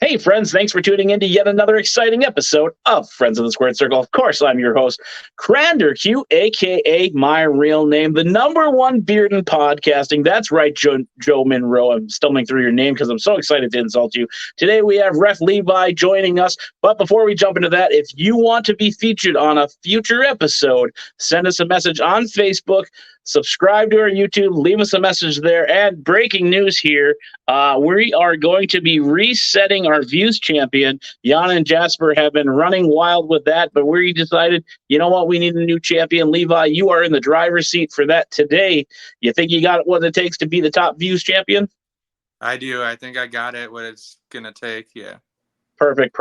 Hey, friends, thanks for tuning in to yet another exciting episode of Friends of the Squared Circle. Of course, I'm your host, Crander Q, a.k.a. my real name, the number one beard in podcasting. That's right, Joe Monroe. I'm stumbling through your name because I'm so excited to insult you. Today, we have Ref Levi joining us. But before we jump into that, if you want to be featured on a future episode, send us a message on Facebook, subscribe to our YouTube, leave us a message there. And breaking news here, we are going to be resetting our views champion. Jan and Jasper have been running wild with that, but we decided, you know what, we need a new champion. Levi, you are in the driver's seat for that today. You think you got what it takes to be the top views champion? I do. I think I got it, what it's going to take, yeah. Perfect.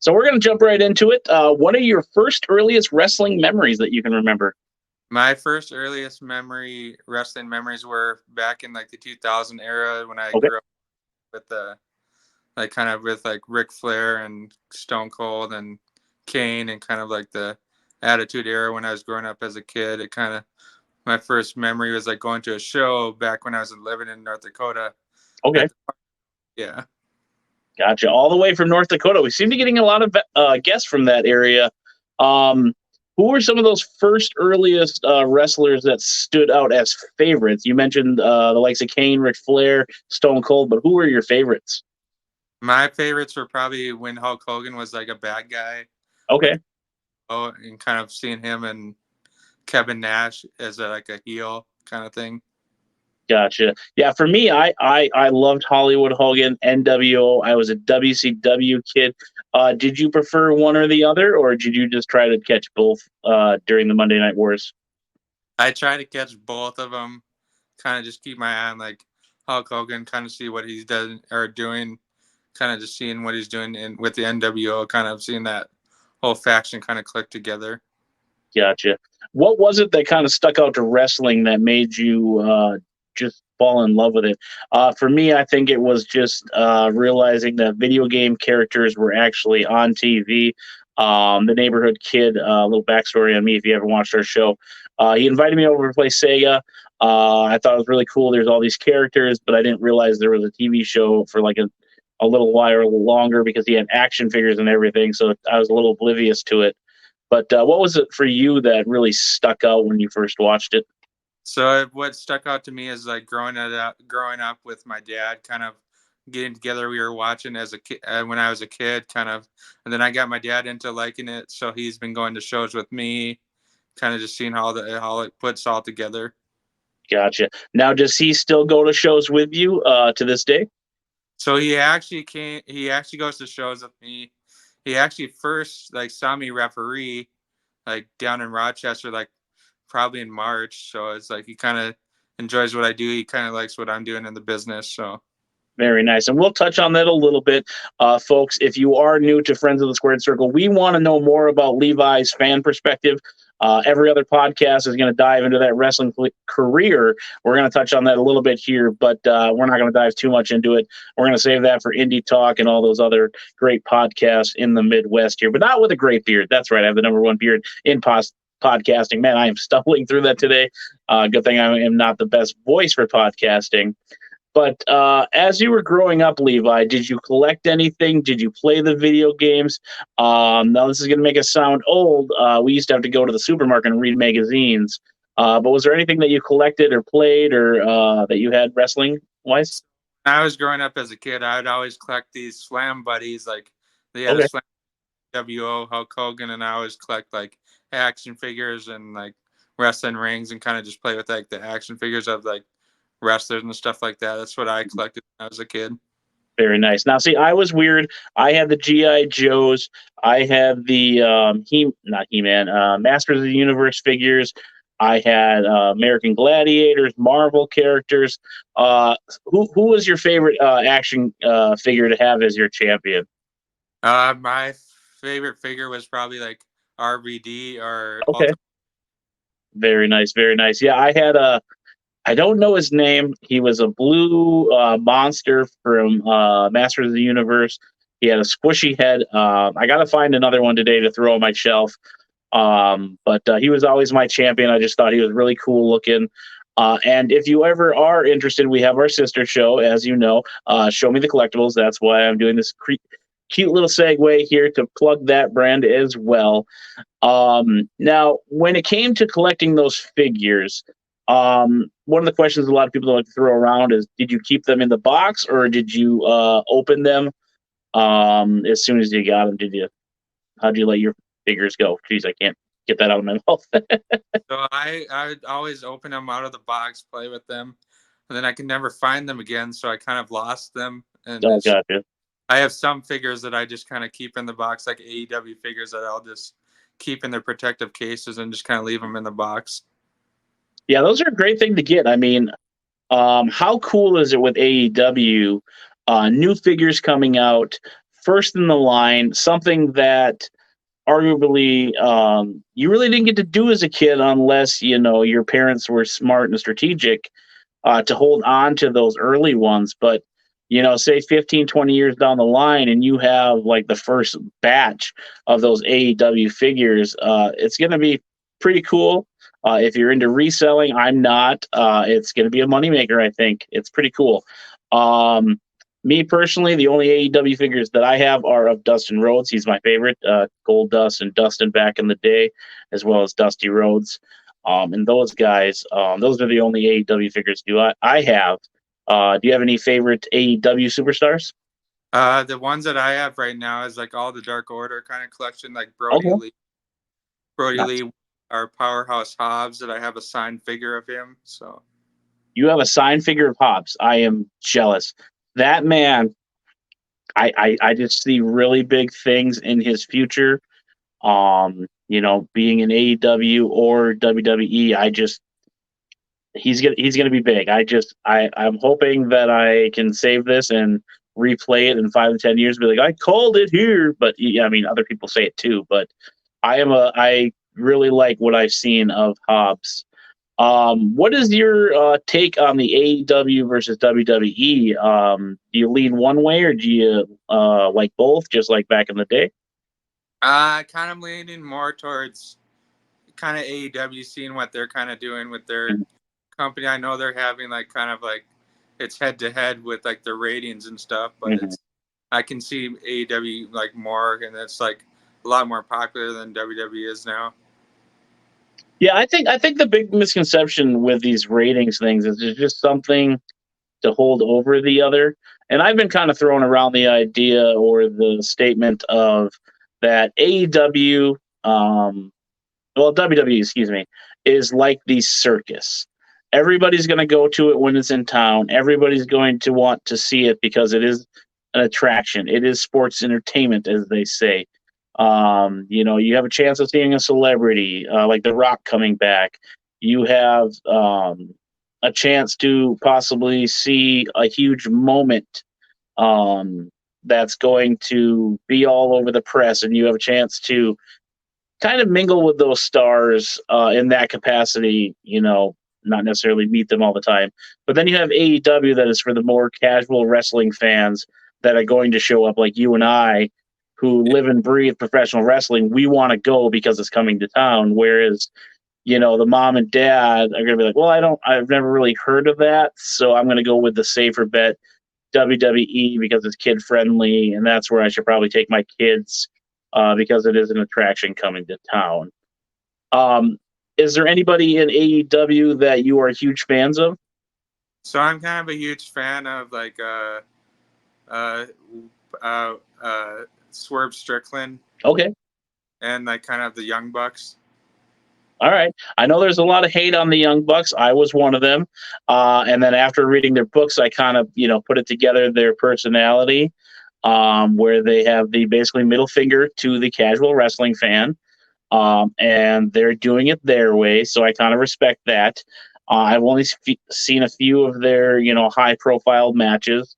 So we're going to jump right into it. What are your first earliest wrestling memories that you can remember? My first earliest wrestling memories were back in like the 2000 era when I grew up with with Ric Flair and Stone Cold and Kane, and kind of like the Attitude Era when I was growing up as a kid. My first memory was like going to a show back when I was living in North Dakota. Okay. Yeah. Gotcha. All the way from North Dakota. We seem to be getting a lot of guests from that area. Who were some of those first earliest wrestlers that stood out as favorites? You mentioned the likes of Kane, Ric Flair, Stone Cold, but who were your favorites? My favorites were probably when Hulk Hogan was like a bad guy. Okay. And kind of seeing him and Kevin Nash as a heel kind of thing. Gotcha. Yeah, for me, I loved Hollywood Hogan, NWO. I was a WCW kid. Did you prefer one or the other, or did you just try to catch both during the Monday Night Wars? I try to catch both of them. Kind of just keep my eye on like Hulk Hogan, kind of see what he's doing, kind of just seeing what he's doing with the NWO, kind of seeing that whole faction kind of click together. Gotcha. What was it that kind of stuck out to wrestling that made you just fall in love with it? For me, I think it was just realizing that video game characters were actually on TV. The Neighborhood Kid, a little backstory on me if you ever watched our show. He invited me over to play Sega. I thought it was really cool. There's all these characters, but I didn't realize there was a TV show for like a little while longer because he had action figures and everything. So I was a little oblivious to it. But what was it for you that really stuck out when you first watched it? So what stuck out to me is like growing up with my dad, kind of getting together. We were watching as a kid when I was a kid, kind of, and then I got my dad into liking it. So he's been going to shows with me, kind of just seeing how it puts all together. Gotcha. Now, does he still go to shows with you to this day? So he actually goes to shows with me. He actually first saw me referee down in Rochester, probably in March. So it's like he kind of enjoys what I do. He kind of likes what I'm doing in the business. So very nice. And we'll touch on that a little bit. Folks, if you are new to Friends of the Squared Circle, we want to know more about Levi's fan perspective. Every other podcast is going to dive into that wrestling career. We're going to touch on that a little bit here, but we're not going to dive too much into it. We're going to save that for Indie Talk and all those other great podcasts in the Midwest here, but not with a great beard. That's right. I have the number one beard in podcasting. Man, I am stumbling through that today. Good thing I am not the best voice for podcasting. But as you were growing up, Levi, did you collect anything? Did you play the video games? Now, this is going to make us sound old. We used to have to go to the supermarket and read magazines. But was there anything that you collected or played or that you had wrestling-wise? When I was growing up as a kid, I would always collect these Slam buddies. They had a Slam WO, Hulk Hogan, and I always collect action figures and wrestling rings and kind of just play with the action figures of wrestlers and stuff like that. That's what I collected when I was a kid. Very nice. Now, see, I was weird. I had the G.I. Joes. I had the Masters of the Universe figures. I had American Gladiators, Marvel characters. Who was your favorite action figure to have as your champion? My favorite figure was probably RVD or okay. Very nice. Yeah, I had I don't know his name. He was a blue monster from Masters of the Universe. He had a squishy head. I got to find another one today to throw on my shelf. But he was always my champion. I just thought he was really cool looking. And if you ever are interested, we have our sister show, as you know, Show Me the Collectibles. That's why I'm doing this cute little segue here to plug that brand as well. Now, when it came to collecting those figures, one of the questions a lot of people like to throw around is, did you keep them in the box or did you open them as soon as you got them? How'd you let your figures go? Jeez, I can't get that out of my mouth. So I would always open them out of the box, play with them, and then I could never find them again. So I kind of lost them. And Oh, gotcha. I have some figures that I just kind of keep in the box, like AEW figures that I'll just keep in their protective cases and just kind of leave them in the box. Yeah, those are a great thing to get. I mean, how cool is it with AEW? New figures coming out, first in the line, something that arguably you really didn't get to do as a kid unless your parents were smart and strategic to hold on to those early ones. But say 15, 20 years down the line and you have like the first batch of those AEW figures, it's going to be pretty cool. If you're into reselling, I'm not. It's going to be a moneymaker, I think. It's pretty cool. Me personally, the only AEW figures that I have are of Dustin Rhodes. He's my favorite. Gold Dust and Dustin back in the day, as well as Dusty Rhodes. And those guys, those are the only AEW figures I have. Do you have any favorite AEW superstars? The ones that I have right now is like all the Dark Order kind of collection, like Okay. Brody Nice. Lee, our Powerhouse Hobbs, that I have a signed figure of him. So You have a signed figure of Hobbs. I am jealous. That man, I just see really big things in his future. Being in AEW or WWE, he's gonna be big. I'm hoping that I can save this and replay it in 5 to 10 years. Be like, I called it here, but yeah, I mean, other people say it too. But I really like what I've seen of Hobbs. What is your take on the AEW versus WWE? Do you lean one way or do you like both, just like back in the day? kind of leaning more towards kind of AEW, seeing what they're kind of doing with their company. I know they're having like kind of like it's head to head with like their ratings and stuff, but Mhm. I can see AEW like more, and it's like a lot more popular than WWE is now. Yeah, I think the big misconception with these ratings things is there's just something to hold over the other. And I've been kind of throwing around the idea or the statement of that AEW, WWE, excuse me, is like the circus. Everybody's going to go to it when it's in town. Everybody's going to want to see it because it is an attraction. It is sports entertainment, as they say. You have a chance of seeing a celebrity like The Rock coming back. You have a chance to possibly see a huge moment that's going to be all over the press, and you have a chance to kind of mingle with those stars in that capacity, not necessarily meet them all the time. But then you have AEW that is for the more casual wrestling fans that are going to show up like you and I who live and breathe professional wrestling. We want to go because it's coming to town. Whereas, the mom and dad are going to be like, well, I've never really heard of that. So I'm going to go with the safer bet, WWE, because it's kid friendly. And that's where I should probably take my kids because it is an attraction coming to town. Is there anybody in AEW that you are huge fans of? So I'm kind of a huge fan of like uh, uh, Swerve Strickland Okay. and like kind of the Young Bucks. All right. I know there's a lot of hate on the Young Bucks. I was one of them. And then after reading their books, I kind of, put it together their personality, where they have the basically middle finger to the casual wrestling fan. And they're doing it their way. So I kind of respect that. I've only seen a few of their, high profile matches.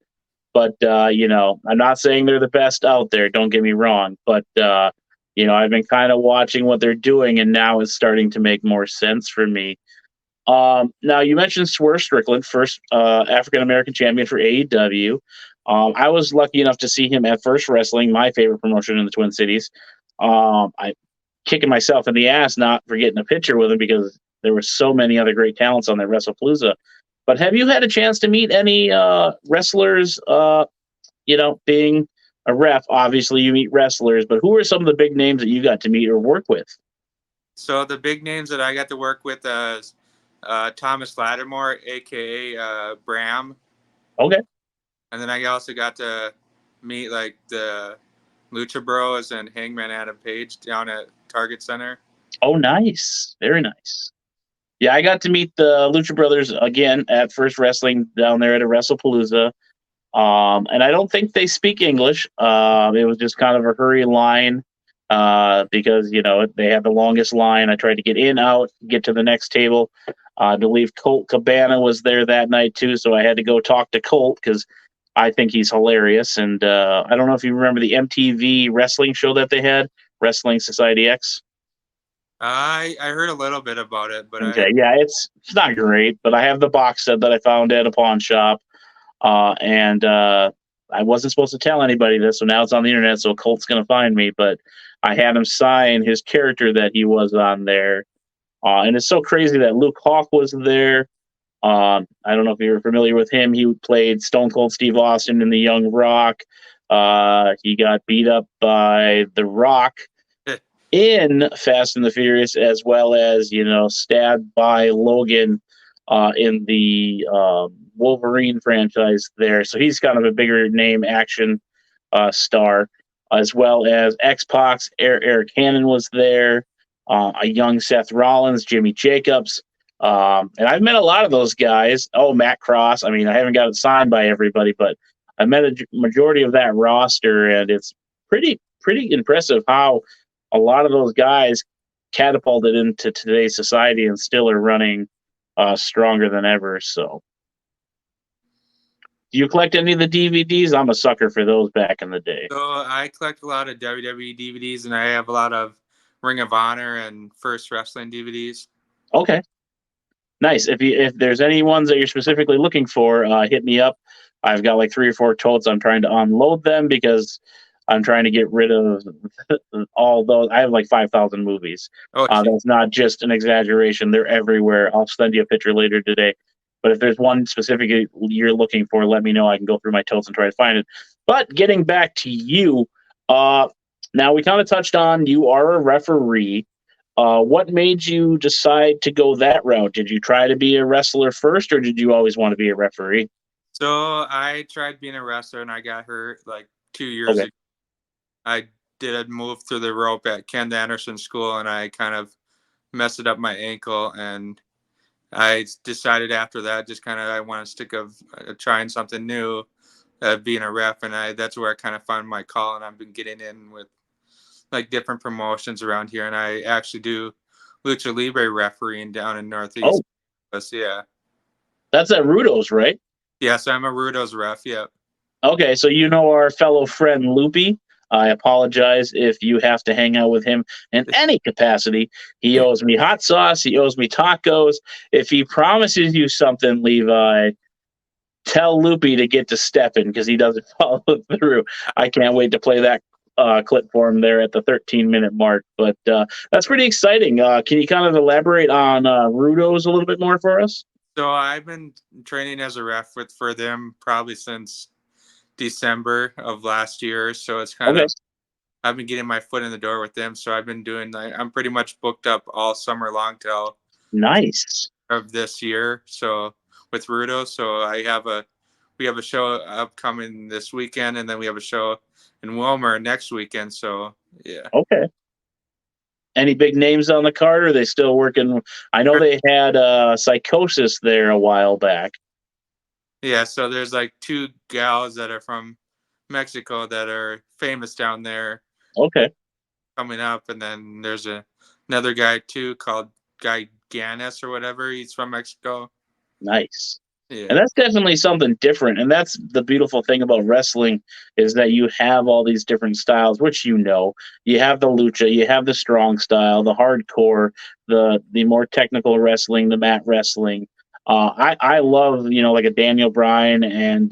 But, I'm not saying they're the best out there. Don't get me wrong. But, I've been kind of watching what they're doing, and now it's starting to make more sense for me. Now, you mentioned Swerve Strickland, first African American champion for AEW. I was lucky enough to see him at First Wrestling, my favorite promotion in the Twin Cities. I kicking myself in the ass not for getting a picture with him because there were so many other great talents on that WrestlePalooza. But have you had a chance to meet any wrestlers? Being a ref, obviously you meet wrestlers, but who are some of the big names that you got to meet or work with? So the big names that I got to work with is Thomas Lattimore, aka Bram, Okay. and then I also got to meet like the Lucha Bros and Hangman Adam Page down at Target Center. Oh, nice. Very nice. Yeah, I got to meet the Lucha Brothers again at First Wrestling down there at a WrestlePalooza. And I don't think they speak English. It was just kind of a hurry line because, they had the longest line. I tried to get in, out, get to the next table. I believe Colt Cabana was there that night too, so I had to go talk to Colt because I think he's hilarious. And I don't know if you remember the MTV wrestling show that they had, Wrestling Society X. I heard a little bit about it, but Okay, yeah, it's not great, but I have the box set that I found at a pawn shop, and I wasn't supposed to tell anybody this, so now it's on the internet, so Colt's gonna find me. But I had him sign his character that he was on there, and it's so crazy that Luke Hawk was there. I don't know if you're familiar with him. He played Stone Cold Steve Austin in The Young Rock. He got beat up by The Rock in Fast and the Furious, as well as stabbed by Logan in the Wolverine franchise there. So he's kind of a bigger name action star, as well as X-Pac. Eric Hannon was there, a young Seth Rollins, Jimmy Jacobs. And I've met a lot of those guys. Oh, Matt Cross. I mean, I haven't got it signed by everybody, but I met a majority of that roster, and it's pretty impressive how a lot of those guys catapulted into today's society and still are running stronger than ever. So, do you collect any of the DVDs? I'm a sucker for those back in the day. so I collect a lot of WWE DVDs, and I have a lot of Ring of Honor and First Wrestling DVDs. Okay, nice. If there's any ones that you're specifically looking for, hit me up. I've got like 3 or 4 totes. I'm trying to unload them because I'm trying to get rid of all those. I have like 5,000 movies. Oh, That's not just an exaggeration. They're everywhere. I'll send you a picture later today. But if there's one specific you're looking for, let me know. I can go through my totes and try to find it. But getting back to you, now we kind of touched on you are a referee. What made you decide to go that route? Did you try to be a wrestler first, or did you always want to be a referee? so I tried being a wrestler, and I got hurt like 2 years Okay. ago. I did a move through the rope at Ken Anderson School, and I kind of messed it up my ankle. And I decided after that, just kind of I want to stick of trying something new, being a ref, and that's where I kind of found my call, and I've been getting in with like different promotions around here, and I actually do lucha libre refereeing down in Northeast. Oh, Yeah, that's at Rudo's, right? yes, I'm a Rudo's ref. Yeah. Okay, so you know our fellow friend Loopy. I apologize if you have to hang out with him in any capacity. He owes me hot sauce. He owes me tacos. If he promises you something, Levi, tell Loopy to get to stepping because he doesn't follow through. I can't wait to play that clip for him there at the 13-minute mark. But that's pretty exciting. Can you kind of elaborate on Rudo's a little bit more for us? So I've been training as a ref for them probably since December of last year. So it's kind Okay, of I've been getting my foot in the door with them. So I've been doing I'm pretty much booked up all summer long till nice. of this year. So with Rudo, so we have a show upcoming this weekend, and then we have a show in Wilmer next weekend. So yeah. Okay. Any big names on the card? Or are they still working? I know they had Psychosis there a while back. Yeah, so there's like two gals that are from Mexico that are famous down there Okay, coming up, and then there's another guy too called Guy Ganis or whatever. He's from Mexico. nice. And Yeah. that's definitely something different. And that's the beautiful thing about wrestling is that you have all these different styles, which you have the lucha, you have the strong style, the hardcore, the more technical wrestling, the mat wrestling. I love like a Daniel Bryan and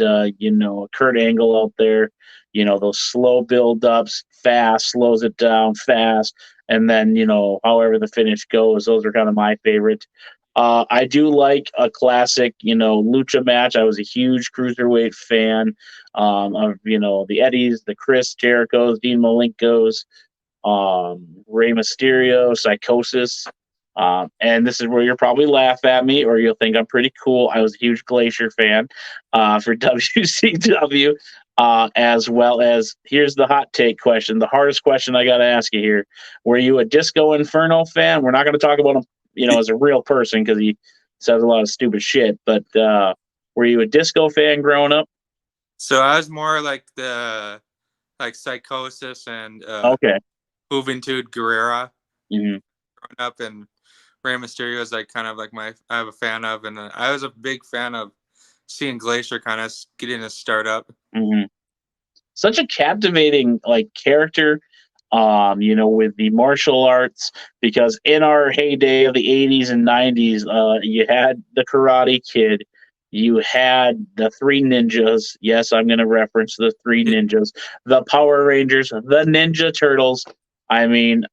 Kurt Angle out there. Those slow build ups, fast, slows it down, fast, and then however the finish goes. Those are kind of my favorite. I do like a classic, lucha match. I was a huge cruiserweight fan of, the Eddies, the Chris Jerichos, Dean Malenkos, Rey Mysterio, Psychosis. And this is where you'll probably laugh at me or you'll think I'm pretty cool. I was a huge Glacier fan for WCW, as well as here's the hot take question, the hardest question I got to ask you here. Were you a Disco Inferno fan? We're not going to talk about him, as a real person because he says a lot of stupid shit, but were you a Disco fan growing up? So I was more like the Psychosis and Okay. Juventud Guerrera Mm-hmm. growing up, and Rey Mysterio is like kind of like I have a fan of, and I was a big fan of seeing Glacier kind of getting his start up. Mm-hmm. Such a captivating character, with the martial arts, because in our heyday of the 80s and 90s, you had the Karate Kid, you had the Three Ninjas. Yes, I'm going to reference the Three Ninjas, the Power Rangers, the Ninja Turtles. I mean,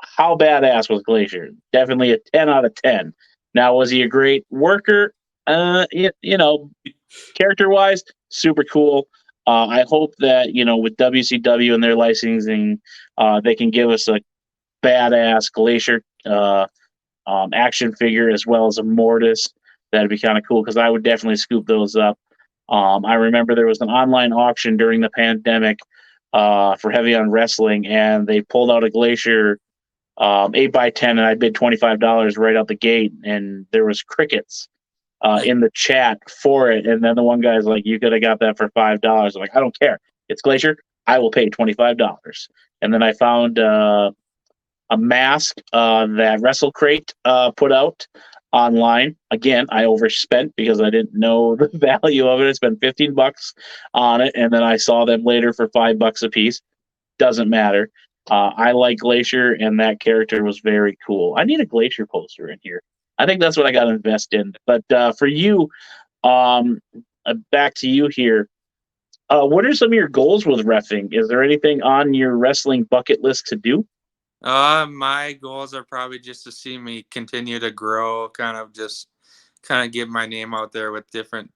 how badass was Glacier? Definitely a 10 out of 10. Now, was he a great worker? Character wise, super cool. I hope that with WCW and their licensing, they can give us a badass Glacier action figure as well as a Mortis. That'd be kind of cool because I would definitely scoop those up. I remember there was an online auction during the pandemic for Heavy on Wrestling, and they pulled out a Glacier 8x10, and I bid $25 right out the gate, and there was crickets in the chat for it. And then the one guy's like, "You could have got that for $5." I'm like, "I don't care. It's Glacier. I will pay $25." And then I found a mask that WrestleCrate put out online. Again, I overspent because I didn't know the value of it. I spent $15 on it, and then I saw them later for $5 a piece. Doesn't matter. I like Glacier, and that character was very cool. I need a Glacier poster in here. I think that's what I got to invest in. But for you, back to you here. What are some of your goals with refing? Is there anything on your wrestling bucket list to do? My goals are probably just to see me continue to grow, kind of get my name out there with different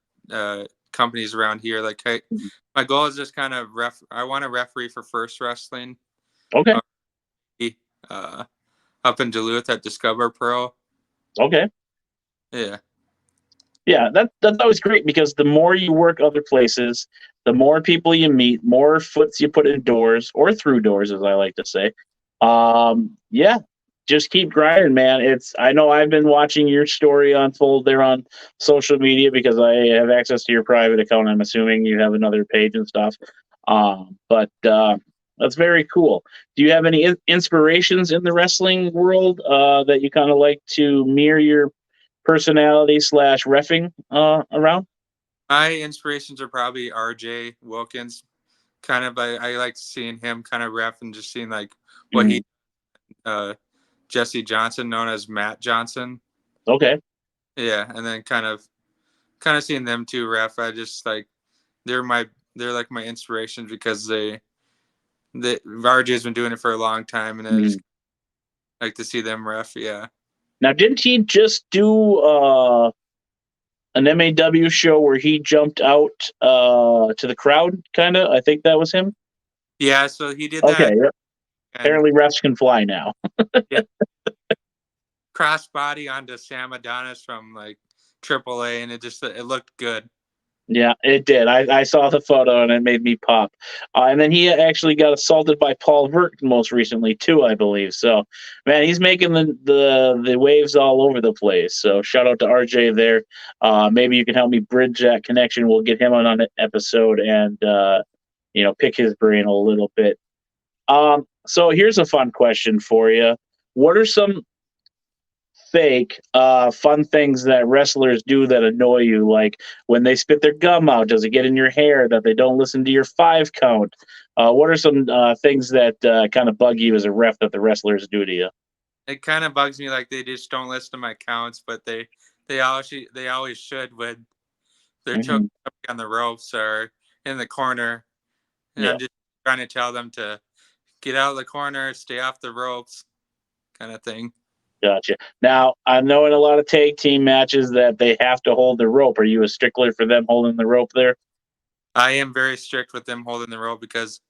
companies around here. My goal is just kind of I want to referee for First Wrestling. Okay. Uh, up in Duluth at Discover Pro. Okay. Yeah. Yeah, that's always great because the more you work other places, the more people you meet, more foots you put in doors or through doors, as I like to say. Yeah, just keep grinding, man. I know I've been watching your story unfold there on social media because I have access to your private account. I'm assuming you have another page and stuff. But that's very cool. Do you have any inspirations in the wrestling world that you kind of like to mirror your personality slash refing around? My inspirations are probably RJ Wilkins. Kind of, I like seeing him kind of ref and just seeing like what Mhm. he, Jesse Johnson, known as Matt Johnson. Okay. Yeah, and then kind of seeing them two ref. I just like they're my they're like my inspirations because the RJ's been doing it for a long time, and I just Mhm. like to see them ref. Yeah. Now, didn't he just do an MAW show where he jumped out to the crowd? Kind of. I think that was him. Yeah, so he did Okay. that, Yep. and Apparently, refs can fly now. yeah, crossbody onto Sam Adonis from like AAA, and it looked good. Yeah, it did. I saw the photo and it made me pop. And then he actually got assaulted by Paul Vert most recently too, I believe. So, man, he's making the waves all over the place. So, shout out to RJ there. Maybe you can help me bridge that connection. We'll get him on an episode and pick his brain a little bit. So here's a fun question for you. What are some fake fun things that wrestlers do that annoy you, like when they spit their gum out? Does it get in your hair that they don't listen to your 5 count? What are some things that kind of bug you as a ref that the wrestlers do to you? It kind of bugs me like they just don't listen to my counts, but they always should when they're choking Hmm. on the ropes or in the corner, and Yeah. I'm just trying to tell them to get out of the corner, stay off the ropes, kind of thing. Gotcha. Now, I know in a lot of tag team matches that they have to hold the rope. Are you a stickler for them holding the rope there? I am very strict with them holding the rope because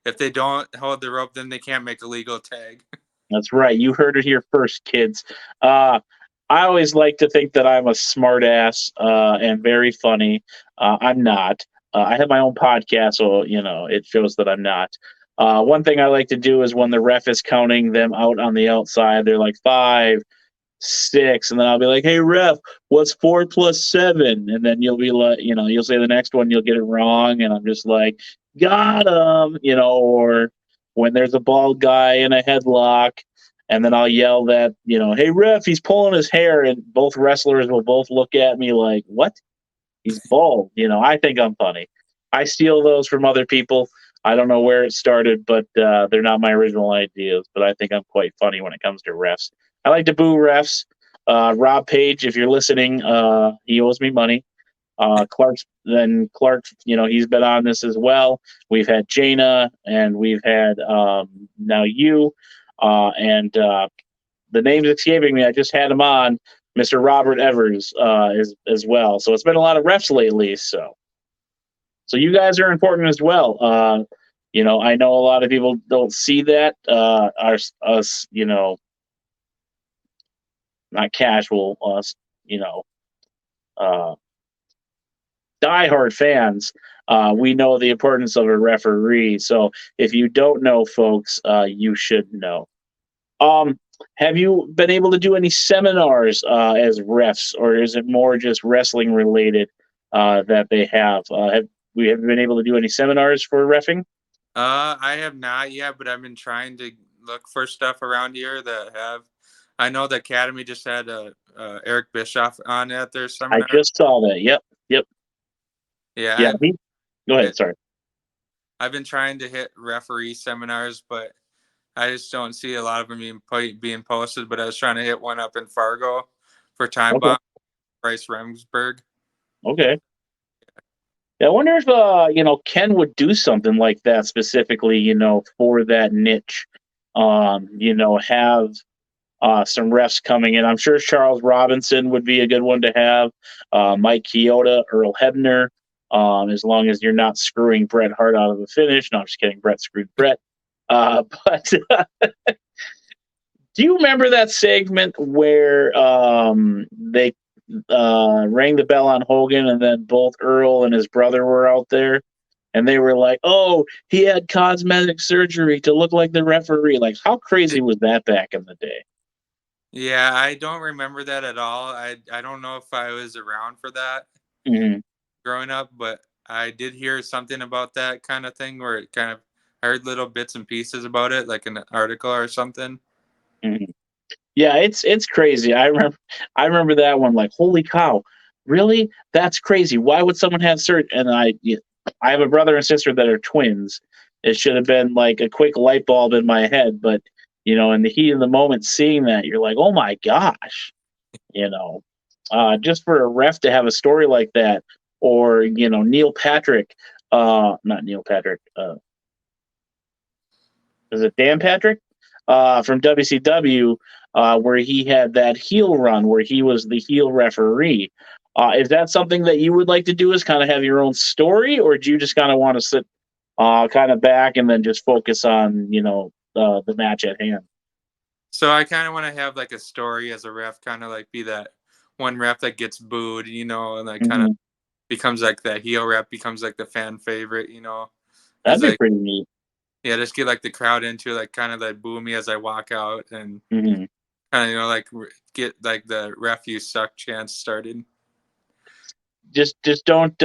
if they don't hold the rope, then they can't make a legal tag. That's right. You heard it here first, kids. Uh, I always like to think that I'm a smart ass and very funny. I'm not. I have my own podcast, so it shows that I'm not. One thing I like to do is when the ref is counting them out on the outside, they're like 5, 6, and then I'll be like, "Hey ref, what's 4 plus 7?" And then you'll be like, you'll say the next one, you'll get it wrong, and I'm just like, "Got him," or when there's a bald guy in a headlock, and then I'll yell that, "Hey ref, he's pulling his hair," and both wrestlers will both look at me like, "What? He's bald." I think I'm funny. I steal those from other people. I don't know where it started, but they're not my original ideas. But I think I'm quite funny when it comes to refs. I like to boo refs. Rob Page, if you're listening, he owes me money. Clark, he's been on this as well. We've had Jaina, and we've had now you, and the name's escaping me. I just had him on, Mr. Robert Evers, as well. So it's been a lot of refs lately. So you guys are important as well. I know a lot of people don't see that. Us, not casual, us, uh, diehard fans. We know the importance of a referee. So if you don't know, folks, you should know. Um, have you been able to do any seminars as refs, or is it more just wrestling related that they have? Have you been able to do any seminars for refing? I have not yet, but I've been trying to look for stuff around here that have. I know the Academy just had Eric Bischoff on at their I seminar. just saw that. Yep, yep, Yeah, yeah. Go ahead. hit, Sorry. I've been trying to hit referee seminars, but I just don't see a lot of them being posted. But I was trying to hit one up in Fargo for Time Okay. Bomb, Bryce Remsburg. Okay. Yeah, I wonder if Ken would do something like that specifically, for that niche. Have some refs coming in. I'm sure Charles Robinson would be a good one to have. Mike Chioda, Earl Hebner. As long as you're not screwing Bret Hart out of the finish. No, I'm just kidding. Bret screwed Bret. But do you remember that segment where they rang the bell on Hogan, and then both Earl and his brother were out there, and they were like, "Oh, he had cosmetic surgery to look like the referee." Like, how crazy was that back in the day? Yeah, I don't remember that at all. I don't know if I was around for that Hmm. growing up, but I did hear something about that kind of thing where it kind of I heard little bits and pieces about it, like an article or something. Hmm. Yeah, it's crazy. I remember that one. Like, holy cow, really? That's crazy. Why would someone have surgery? And I have a brother and sister that are twins. It should have been like a quick light bulb in my head, but in the heat of the moment, seeing that, you're like, oh my gosh, you know, just for a ref to have a story like that, or Neil Patrick, not Neil Patrick, is it Dan Patrick, from WCW, where he had that heel run where he was the heel referee. Is that something that you would like to do? Is kind of have your own story, or do you just kind of want to sit kind of back and then just focus on the match at hand? So I kind of want to have like a story as a ref, kind of like be that one ref that gets booed, and like kind of Hmm. becomes like that heel rep, becomes like the fan favorite, That'd as be like pretty neat. yeah, just get like the crowd into like kind of like boo me as I walk out and Hmm. kind of like get like the ref you suck chance started. Just don't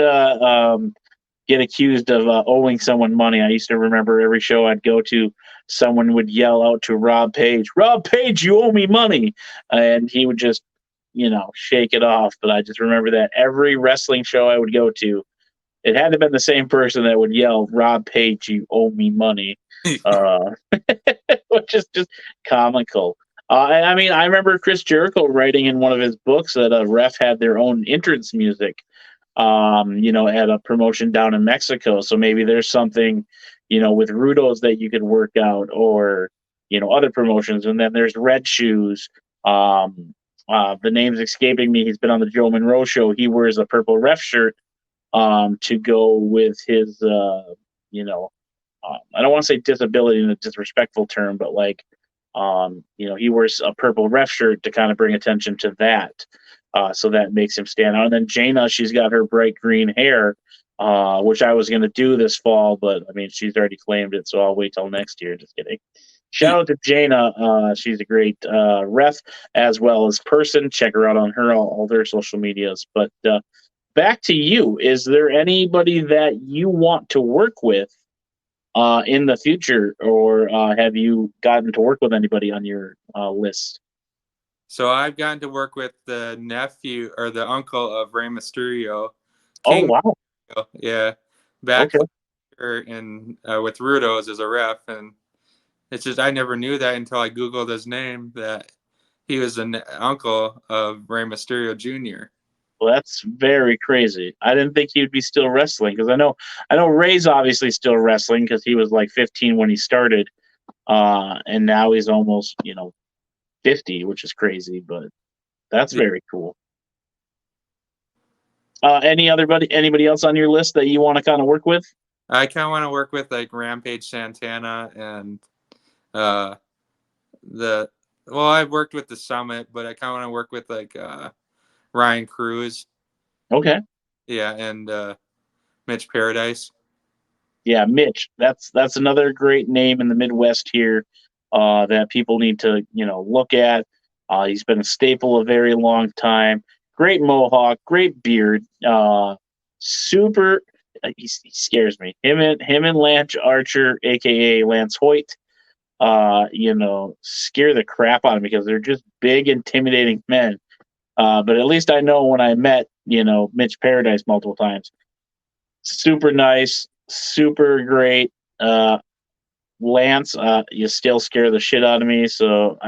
get accused of owing someone money. I used to remember every show I'd go to, someone would yell out to Rob Page, "Rob Page, you owe me money," and he would just, shake it off. But I just remember that every wrestling show I would go to, it had to have been the same person that would yell, "Rob Page, you owe me money," uh, which is just comical. And I mean, I remember Chris Jericho writing in one of his books that a ref had their own entrance music, at a promotion down in Mexico. So maybe there's something, with Rudos that you could work out, or, other promotions. And then there's Red Shoes. The name's escaping me. He's been on the Joe Monroe show. He wears a purple ref shirt to go with his, I don't want to say disability in a disrespectful term, but like, he wears a purple ref shirt to kind of bring attention to that. So that makes him stand out. And then Jaina, she's got her bright green hair, which I was going to do this fall, but I mean, she's already claimed it, so I'll wait till next year. Just kidding. Shout out to Jaina. She's a great ref as well as person. Check her out on all their social medias. But back to you. Is there anybody that you want to work with in the future, or have you gotten to work with anybody on your list? So I've gotten to work with the nephew or the uncle of Rey Mysterio, Oh King. wow. Yeah, back Okay. in with Rudo's as a ref, and it's just I never knew that until I googled his name that he was an uncle of Rey Mysterio Jr. Well, that's very crazy. I didn't think he'd be still wrestling because I know Ray's obviously still wrestling because he was like 15 when he started, and now he's almost 50, which is crazy, but that's very cool. Anybody else on your list that you want to kind of work with? I kind of want to work with like Rampage Santana and I've worked with the Summit, but I kind of want to work with like Ryan Cruz. Okay. Yeah, and Mitch Paradise. Yeah, Mitch. That's another great name in the Midwest here that people need to look at. He's been a staple a very long time. Great mohawk, great beard. Super. He scares me. Him and Lance Archer, aka Lance Hoyt. Scare the crap out of me because they're just big, intimidating men. But at least I know when I met Mitch Paradise multiple times. Super nice, super great. Lance, you still scare the shit out of me. So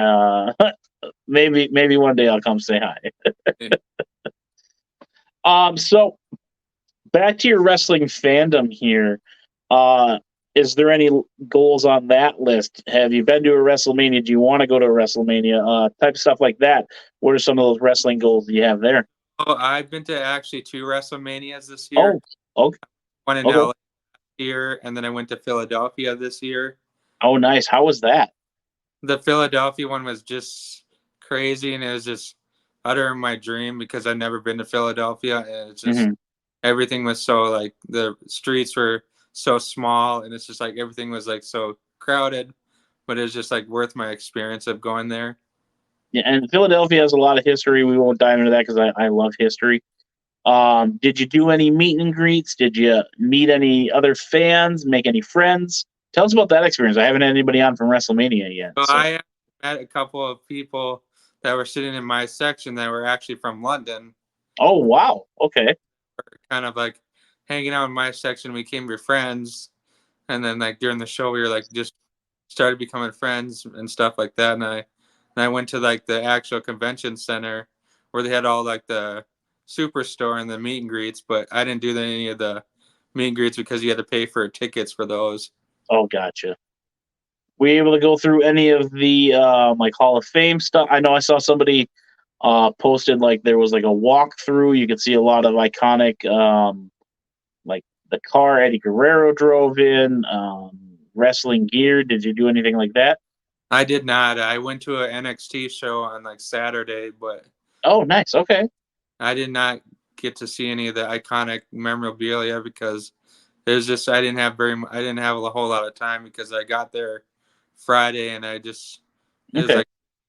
maybe one day I'll come say hi. So back to your wrestling fandom here. Is there any goals on that list? Have you been to a WrestleMania? Do you want to go to a WrestleMania? Type of stuff like that. What are some of those wrestling goals you have there? Oh, I've been to actually 2 WrestleManias this year. Oh, okay. One in LA here, and then I went to Philadelphia this year. Oh, nice. How was that? The Philadelphia one was just crazy, and it was just utter my dream because I've never been to Philadelphia, and it's just everything was so like the streets were so small, and it's just like everything was like so crowded, but it was just like worth my experience of going there. Yeah, and Philadelphia has a lot of history. We won't dive into that because I love history. Did you do any meet and greets? Did you meet any other fans? Make any friends? Tell us about that experience. I haven't had anybody on from WrestleMania yet. So I met a couple of people that were sitting in my section that were actually from London. Oh, wow. Okay. Kind of like hanging out in my section. We became your friends. And then like during the show, we were like just started becoming friends and stuff like that. And I went to like the actual convention center where they had all like the superstore and the meet and greets, but I didn't do any of the meet and greets because you had to pay for tickets for those. Oh, gotcha. Were you able to go through any of the like Hall of Fame stuff? I know I saw somebody posted like there was like a walkthrough. You could see a lot of iconic like the car Eddie Guerrero drove in, wrestling gear. Did you do anything like that? I did not. I went to an NXT show on like Saturday, but Oh, nice. Okay. I did not get to see any of the iconic memorabilia because it was just I didn't have a whole lot of time because I got there Friday and it was like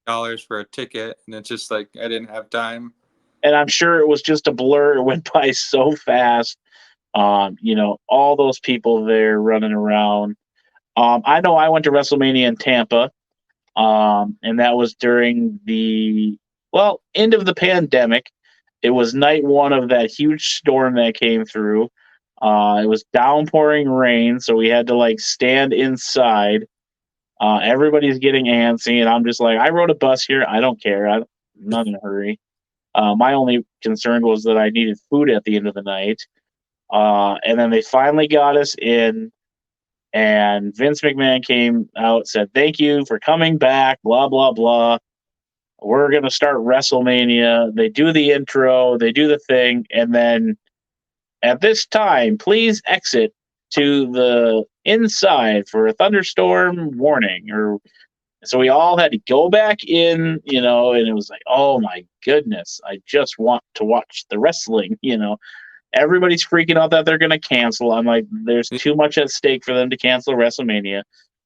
$dollars for a ticket, and it's just like I didn't have time. And I'm sure it was just a blur. It went by so fast. All those people there running around. I know I went to WrestleMania in Tampa, and that was during the end of the pandemic. It was night one of that huge storm that came through. It was downpouring rain, so we had to like stand inside. Everybody's getting antsy, and I'm just like, I rode a bus here. I don't care. I'm not in a hurry. My only concern was that I needed food at the end of the night. And then they finally got us in, and Vince McMahon came out, said, "Thank you for coming back, blah, blah, blah." we're going to start WrestleMania. They do the intro, they do the thing, and then at this time, please exit to the inside for a thunderstorm warning. Or so we all had to go back in, and it was like, oh my goodness, I just want to watch the wrestling. Everybody's freaking out that they're going to cancel. I'm like, there's too much at stake for them to cancel WrestleMania.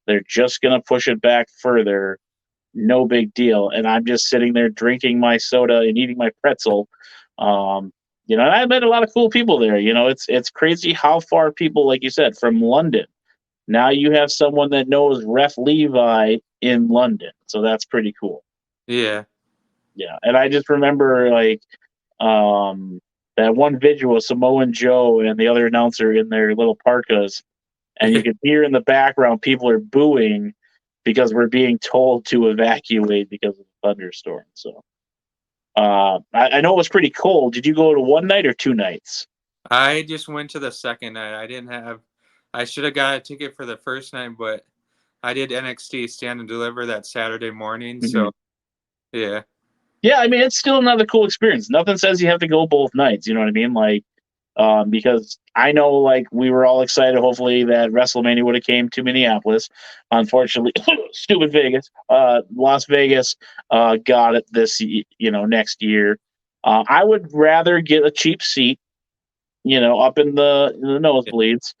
They're just going to push it back further. No big deal. And I'm just sitting there drinking my soda and eating my pretzel. And I met a lot of cool people there. It's crazy how far people, like you said, from London. Now you have someone that knows Ref Levi in London. So that's pretty cool. Yeah. Yeah. And I just remember that one visual, Samoan Joe and the other announcer in their little parkas, and you could hear in the background people are booing because we're being told to evacuate because of the thunderstorm. So I know it was pretty cold. Did you go to one night or 2 nights? I just went to the second night. I should have got a ticket for the first night, but I did NXT Stand and Deliver that Saturday morning. Mm-hmm. So, yeah. Yeah, I mean, it's still another cool experience. Nothing says you have to go both nights. You know what I mean? Like, because I know, like, we were all excited, hopefully, that WrestleMania would have came to Minneapolis. Unfortunately, stupid Vegas, Las Vegas got it this, next year. I would rather get a cheap seat, up in the nosebleeds,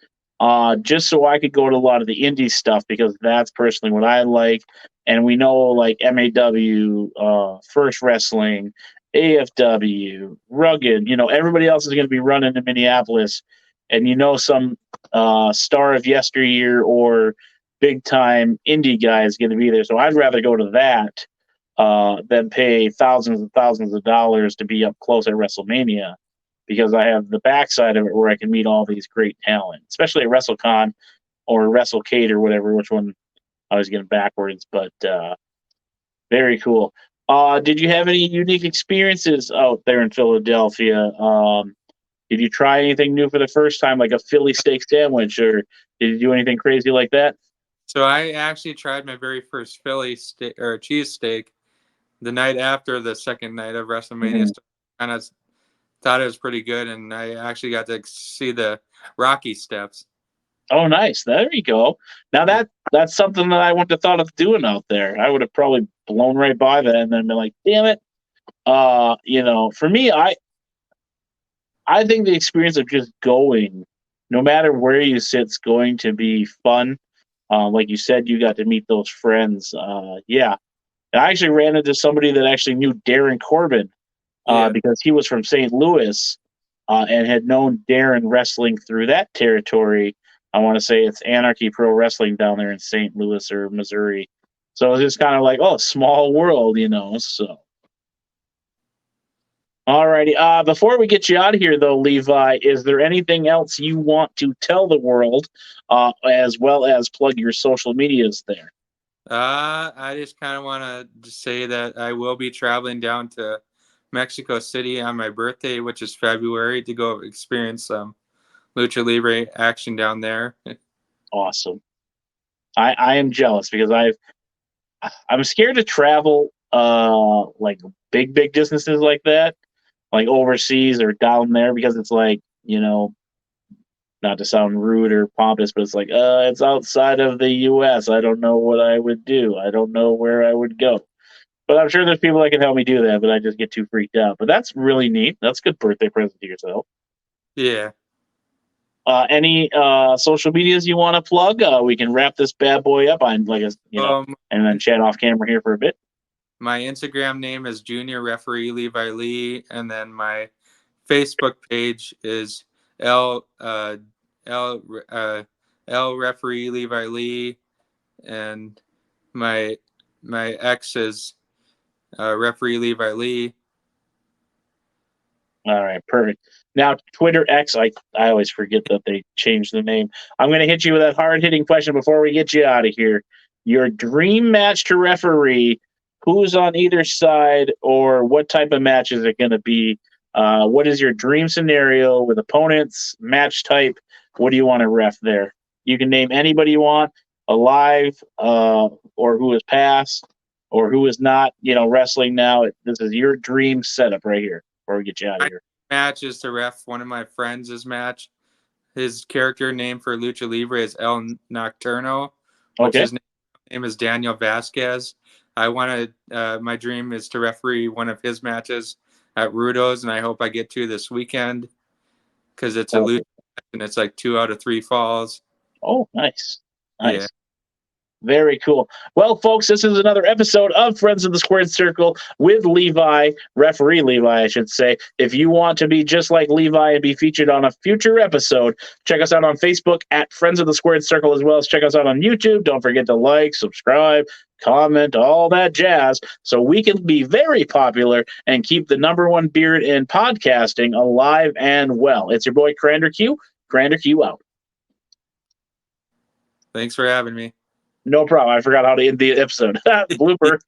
just so I could go to a lot of the indie stuff because that's personally what I like. And we know like MAW, First Wrestling, AFW, Rugged, everybody else is going to be running in Minneapolis, and some star of yesteryear or big time indie guy is going to be there. So I'd rather go to that than pay thousands and thousands of dollars to be up close at WrestleMania, because I have the backside of it where I can meet all these great talent, especially at WrestleCon or WrestleCade or whatever, which one I was getting backwards, but very cool. Did you have any unique experiences out there in Philadelphia? Did you try anything new for the first time, like a Philly steak sandwich, or did you do anything crazy like that? So I actually tried my very first Philly steak or cheesesteak the night after the second night of WrestleMania. Mm-hmm. So kind of thought it was pretty good, and I actually got to see the Rocky steps. Oh, nice. There you go. Now that's something that I wouldn't have thought of doing out there. I would have probably blown right by that and then been like, damn it. For me, I think the experience of just going, no matter where you sit, is going to be fun. Like you said, you got to meet those friends. Yeah. And I actually ran into somebody that actually knew Darren Corbin because he was from St. Louis and had known Darren wrestling through that territory. I want to say it's Anarchy Pro Wrestling down there in St. Louis or Missouri. So it's just kind of like, oh, small world, So, all righty. Before we get you out of here, though, Levi, is there anything else you want to tell the world, as well as plug your social medias there? I just kind of want to say that I will be traveling down to Mexico City on my birthday, which is February, to go experience some Lucha Libre action down there. Awesome. I am jealous because I'm scared to travel like big distances like that, like overseas or down there, because it's like, not to sound rude or pompous, but it's like, it's outside of the US. I don't know what I would do. I don't know where I would go. But I'm sure there's people that can help me do that, but I just get too freaked out. But that's really neat. That's a good birthday present to yourself. Yeah. Any social medias you want to plug? We can wrap this bad boy up on and then chat off camera here for a bit. My Instagram name is Junior Referee Levi Lee, and then my Facebook page is L Referee Levi Lee, and my ex is Referee Levi Lee. All right, perfect. Now, Twitter X, I always forget that they changed the name. I'm going to hit you with that hard-hitting question before we get you out of here. Your dream match to referee, who's on either side, or what type of match is it going to be? What is your dream scenario with opponents, match type? What do you want to ref there? You can name anybody you want, alive or who has passed. or who is not, wrestling now, this is your dream setup right here before we get you out of My here. match is to ref one of my friends' match. His character name for Lucha Libre is El Nocturno, which Okay. his name is Daniel Vasquez. My dream is to referee one of his matches at Rudo's, and I hope I get to this weekend because it's a lucha match and it's like 2 out of 3 falls. Oh, nice. Nice. Yeah. Very cool. Well, folks, this is another episode of Friends of the Squared Circle with Levi, Referee Levi, I should say. If you want to be just like Levi and be featured on a future episode, check us out on Facebook at Friends of the Squared Circle, as well as check us out on YouTube. Don't forget to like, subscribe, comment, all that jazz, so we can be very popular and keep the #1 beard in podcasting alive and well. It's your boy, Crander Q. Crander Q out. Thanks for having me. No problem. I forgot how to end the episode. Blooper.